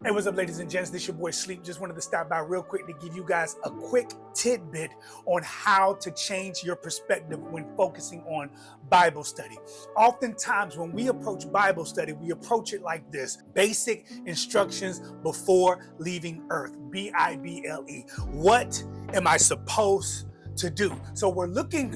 Hey, what's up, ladies and gents? This your boy Sleep. Just wanted to stop by real quick to give you guys a quick tidbit on how to change your perspective when focusing on Bible study. Oftentimes, when we approach Bible study, we approach it like this: basic instructions before leaving earth. Bible. What am I supposed to do? So we're looking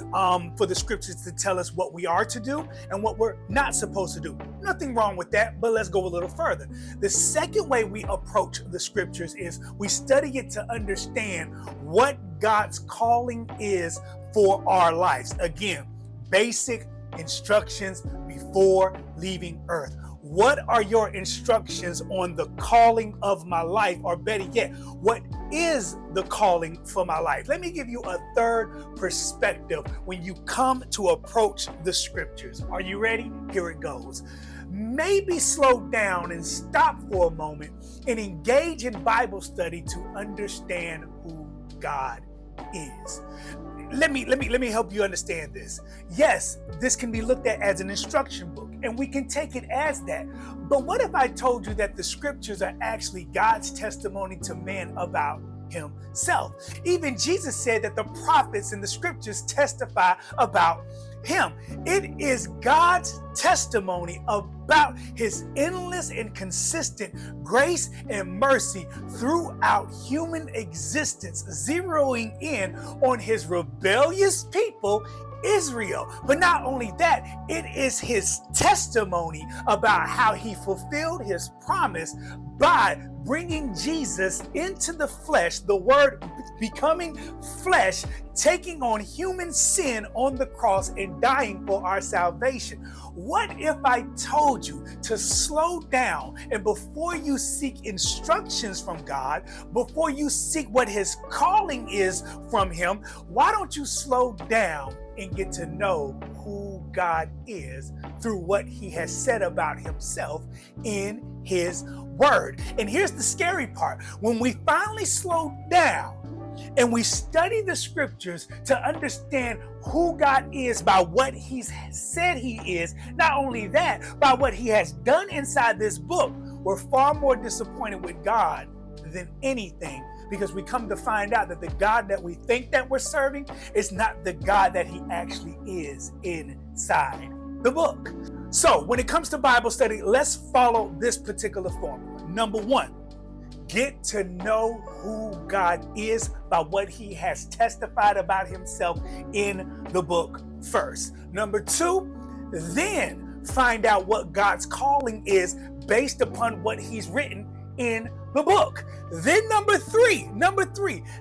for the scriptures to tell us what we are to do and what we're not supposed to do. Nothing wrong with that, but let's go a little further. The second way we approach the scriptures is we study it to understand what God's calling is for our lives. Again, basic instructions before leaving earth. What are your instructions on the calling of my life? Or better yet, what is the calling for my life? Let me give you a third perspective when you come to approach the scriptures. Are you ready? Here it goes. Maybe slow down and stop for a moment and engage in Bible study to understand who God is. Let me help you understand this. Yes, this can be looked at as an instruction book, and we can take it as that. But what if I told you that the scriptures are actually God's testimony to man about himself? Even Jesus said that the prophets and the scriptures testify about him. It is God's testimony about his endless and consistent grace and mercy throughout human existence, zeroing in on his rebellious people, Israel. But not only that, it is his testimony about how he fulfilled his promise by bringing Jesus into the flesh, the word becoming flesh, taking on human sin on the cross and dying for our salvation. What if I told you to slow down, and before you seek instructions from God, before you seek what his calling is from him, why don't you slow down and get to know who God is through what he has said about himself in his word? And here's the scary part. When we finally slow down and we study the scriptures to understand who God is by what he's said he is, not only that, by what he has done inside this book, we're far more disappointed with God than anything, because we come to find out that the God that we think that we're serving is not the God that he actually is inside the book. So when it comes to Bible study, let's follow this particular formula. Number one, get to know who God is by what he has testified about himself in the book first. Number two, then find out what God's calling is based upon what he's written in the book. Then number three,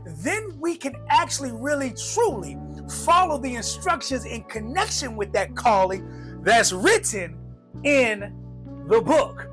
then we can actually really truly follow the instructions in connection with that calling that's written in the book.